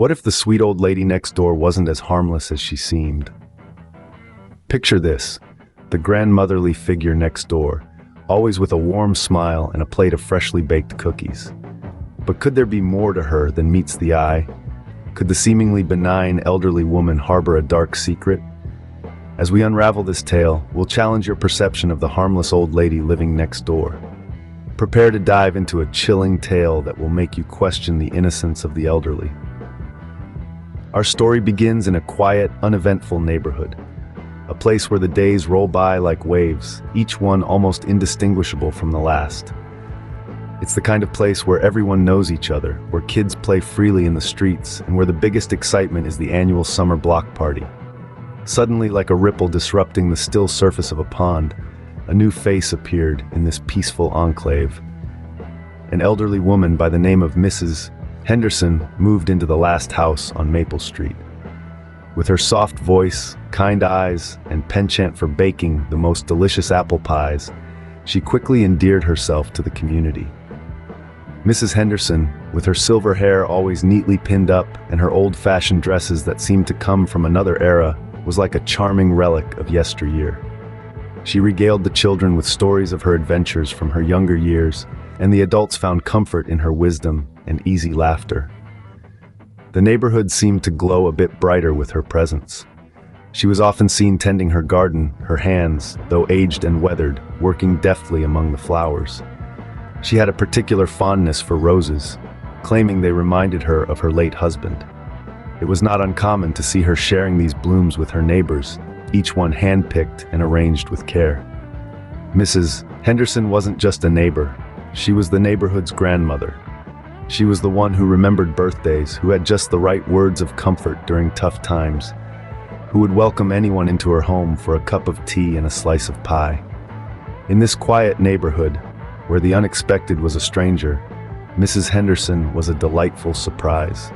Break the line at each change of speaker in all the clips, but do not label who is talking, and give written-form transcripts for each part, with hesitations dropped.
What if the sweet old lady next door wasn't as harmless as she seemed? Picture this, the grandmotherly figure next door, always with a warm smile and a plate of freshly baked cookies. But could there be more to her than meets the eye? Could the seemingly benign elderly woman harbor a dark secret? As we unravel this tale, we'll challenge your perception of the harmless old lady living next door. Prepare to dive into a chilling tale that will make you question the innocence of the elderly. Our story begins in a quiet, uneventful neighborhood. A place where the days roll by like waves, each one almost indistinguishable from the last. It's the kind of place where everyone knows each other, where kids play freely in the streets, and where the biggest excitement is the annual summer block party. Suddenly, like a ripple disrupting the still surface of a pond, a new face appeared in this peaceful enclave. An elderly woman by the name of Mrs. Henderson moved into the last house on Maple Street. With her soft voice, kind eyes, and penchant for baking the most delicious apple pies, she quickly endeared herself to the community. Mrs. Henderson, with her silver hair always neatly pinned up and her old-fashioned dresses that seemed to come from another era, was like a charming relic of yesteryear. She regaled the children with stories of her adventures from her younger years, and the adults found comfort in her wisdom and easy laughter. The neighborhood seemed to glow a bit brighter with her presence. She was often seen tending her garden, her hands, though aged and weathered, working deftly among the flowers. She had a particular fondness for roses, claiming they reminded her of her late husband. It was not uncommon to see her sharing these blooms with her neighbors, each one hand-picked and arranged with care. Mrs. Henderson wasn't just a neighbor, she was the neighborhood's grandmother. She was the one who remembered birthdays, who had just the right words of comfort during tough times, who would welcome anyone into her home for a cup of tea and a slice of pie. In this quiet neighborhood, where the unexpected was a stranger, Mrs. Henderson was a delightful surprise.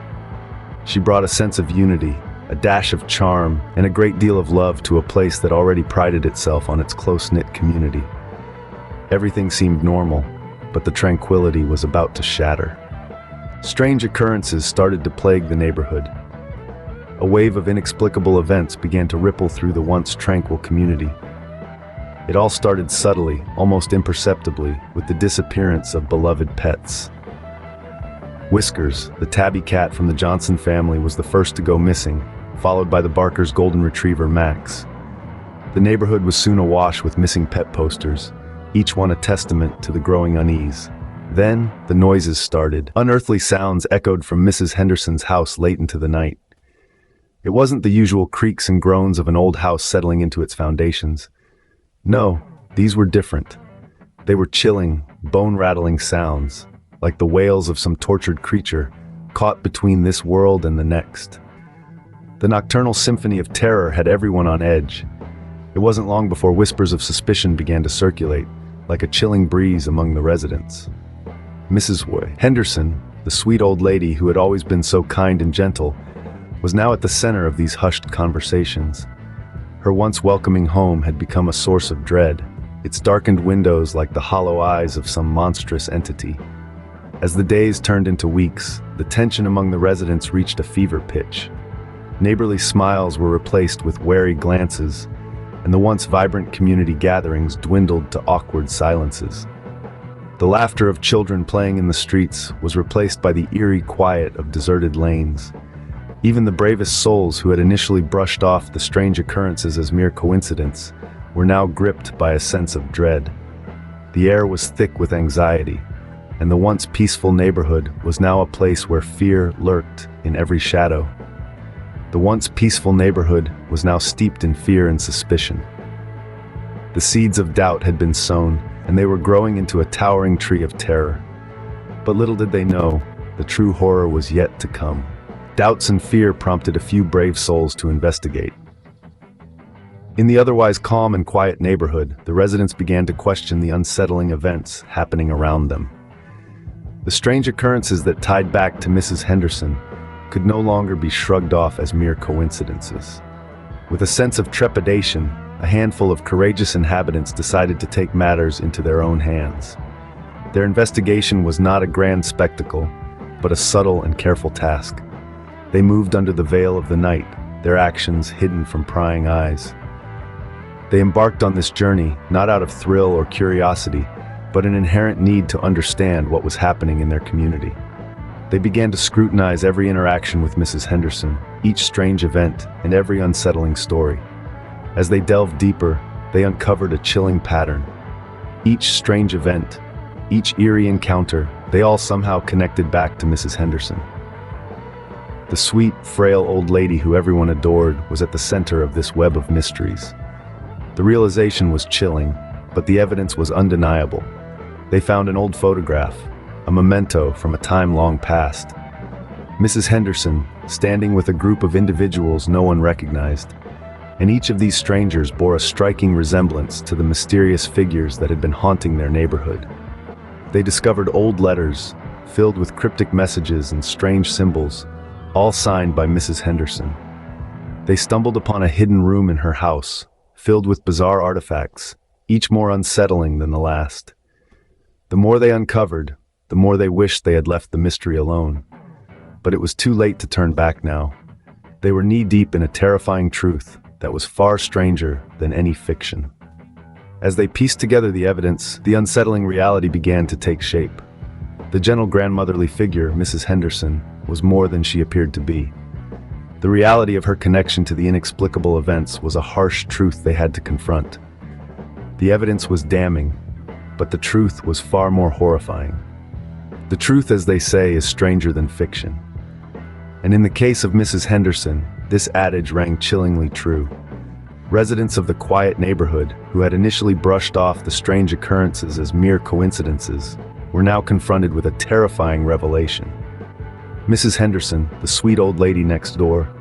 She brought a sense of unity, a dash of charm, and a great deal of love to a place that already prided itself on its close-knit community. Everything seemed normal, but the tranquility was about to shatter. Strange occurrences started to plague the neighborhood. A wave of inexplicable events began to ripple through the once tranquil community. It all started subtly, almost imperceptibly, with the disappearance of beloved pets. Whiskers, the tabby cat from the Johnson family, was the first to go missing, followed by the Barker's golden retriever, Max. The neighborhood was soon awash with missing pet posters, each one a testament to the growing unease. Then, the noises started. Unearthly sounds echoed from Mrs. Henderson's house late into the night. It wasn't the usual creaks and groans of an old house settling into its foundations. No, these were different. They were chilling, bone-rattling sounds, like the wails of some tortured creature, caught between this world and the next. The nocturnal symphony of terror had everyone on edge. It wasn't long before whispers of suspicion began to circulate, like a chilling breeze among the residents. Mrs. Henderson, the sweet old lady who had always been so kind and gentle, was now at the center of these hushed conversations. Her once welcoming home had become a source of dread, its darkened windows like the hollow eyes of some monstrous entity. As the days turned into weeks, the tension among the residents reached a fever pitch. Neighborly smiles were replaced with wary glances, and the once vibrant community gatherings dwindled to awkward silences. The laughter of children playing in the streets was replaced by the eerie quiet of deserted lanes. Even the bravest souls who had initially brushed off the strange occurrences as mere coincidence were now gripped by a sense of dread. The air was thick with anxiety, and the once peaceful neighborhood was now a place where fear lurked in every shadow. The once peaceful neighborhood was now steeped in fear and suspicion. The seeds of doubt had been sown, and they were growing into a towering tree of terror. But little did they know, the true horror was yet to come. Doubts and fear prompted a few brave souls to investigate. In the otherwise calm and quiet neighborhood, the residents began to question the unsettling events happening around them. The strange occurrences that tied back to Mrs. Henderson could no longer be shrugged off as mere coincidences. With a sense of trepidation, a handful of courageous inhabitants decided to take matters into their own hands. Their investigation was not a grand spectacle, but a subtle and careful task. They moved under the veil of the night, their actions hidden from prying eyes. They embarked on this journey not out of thrill or curiosity, but an inherent need to understand what was happening in their community. They began to scrutinize every interaction with Mrs. Henderson, each strange event, and every unsettling story. As they delved deeper, they uncovered a chilling pattern. Each strange event, each eerie encounter, they all somehow connected back to Mrs. Henderson. The sweet, frail old lady who everyone adored was at the center of this web of mysteries. The realization was chilling, but the evidence was undeniable. They found an old photograph, a memento from a time long past. Mrs. Henderson, standing with a group of individuals no one recognized, and each of these strangers bore a striking resemblance to the mysterious figures that had been haunting their neighborhood. They discovered old letters, filled with cryptic messages and strange symbols, all signed by Mrs. Henderson. They stumbled upon a hidden room in her house, filled with bizarre artifacts, each more unsettling than the last. The more they uncovered, the more they wished they had left the mystery alone. But it was too late to turn back now. They were knee-deep in a terrifying truth that was far stranger than any fiction. As they pieced together the evidence, the unsettling reality began to take shape. The gentle grandmotherly figure, Mrs. Henderson, was more than she appeared to be. The reality of her connection to the inexplicable events was a harsh truth they had to confront. The evidence was damning, but the truth was far more horrifying. The truth, as they say, is stranger than fiction. And in the case of Mrs. Henderson, this adage rang chillingly true. Residents of the quiet neighborhood, who had initially brushed off the strange occurrences as mere coincidences, were now confronted with a terrifying revelation. Mrs. Henderson, the sweet old lady next door,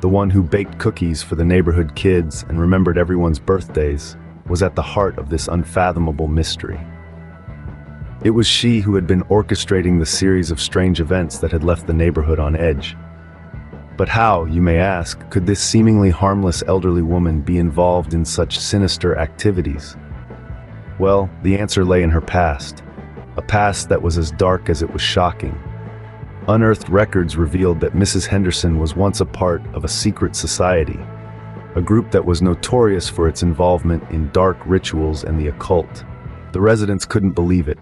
the one who baked cookies for the neighborhood kids and remembered everyone's birthdays, was at the heart of this unfathomable mystery. It was she who had been orchestrating the series of strange events that had left the neighborhood on edge. But how, you may ask, could this seemingly harmless elderly woman be involved in such sinister activities? Well, the answer lay in her past, a past that was as dark as it was shocking. Unearthed records revealed that Mrs. Henderson was once a part of a secret society, a group that was notorious for its involvement in dark rituals and the occult. The residents couldn't believe it.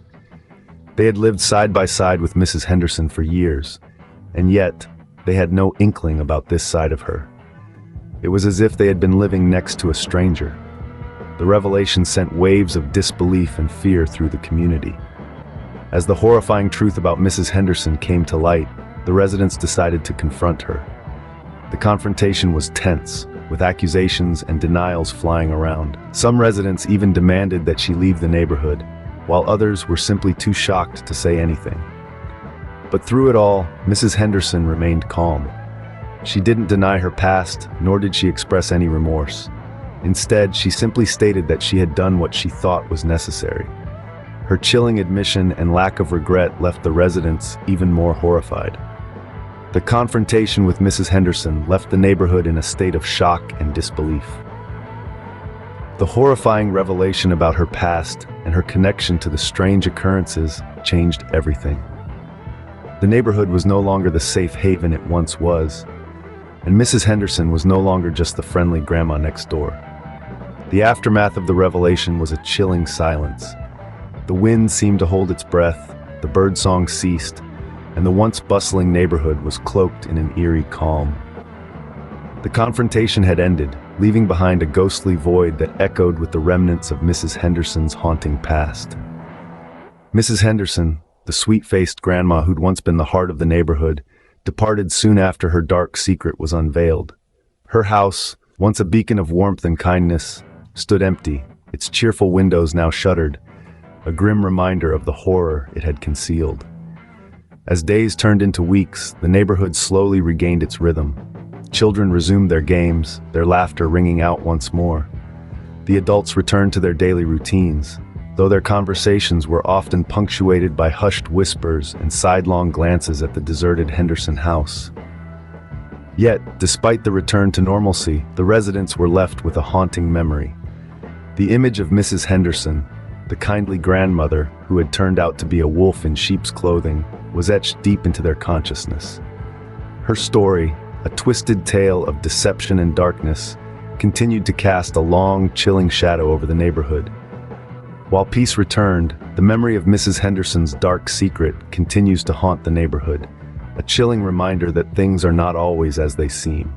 They had lived side by side with Mrs. Henderson for years, and yet they had no inkling about this side of her. It was as if they had been living next to a stranger. The revelation sent waves of disbelief and fear through the community. As the horrifying truth about Mrs. Henderson came to light, the residents decided to confront her. The confrontation was tense, with accusations and denials flying around. Some residents even demanded that she leave the neighborhood, while others were simply too shocked to say anything. But through it all, Mrs. Henderson remained calm. She didn't deny her past, nor did she express any remorse. Instead, she simply stated that she had done what she thought was necessary. Her chilling admission and lack of regret left the residents even more horrified. The confrontation with Mrs. Henderson left the neighborhood in a state of shock and disbelief. The horrifying revelation about her past and her connection to the strange occurrences changed everything. The neighborhood was no longer the safe haven it once was, and Mrs. Henderson was no longer just the friendly grandma next door. The aftermath of the revelation was a chilling silence. The wind seemed to hold its breath, the birdsong ceased, and the once bustling neighborhood was cloaked in an eerie calm. The confrontation had ended, leaving behind a ghostly void that echoed with the remnants of Mrs. Henderson's haunting past. Mrs. Henderson, the sweet-faced grandma who'd once been the heart of the neighborhood, departed soon after her dark secret was unveiled. Her house, once a beacon of warmth and kindness, stood empty, its cheerful windows now shuttered, a grim reminder of the horror it had concealed. As days turned into weeks, the neighborhood slowly regained its rhythm. Children resumed their games, their laughter ringing out once more. The adults returned to their daily routines, though their conversations were often punctuated by hushed whispers and sidelong glances at the deserted Henderson house. Yet, despite the return to normalcy, the residents were left with a haunting memory. The image of Mrs. Henderson, the kindly grandmother who had turned out to be a wolf in sheep's clothing, was etched deep into their consciousness. Her story, a twisted tale of deception and darkness, continued to cast a long, chilling shadow over the neighborhood. While peace returned, the memory of Mrs. Henderson's dark secret continues to haunt the neighborhood, a chilling reminder that things are not always as they seem.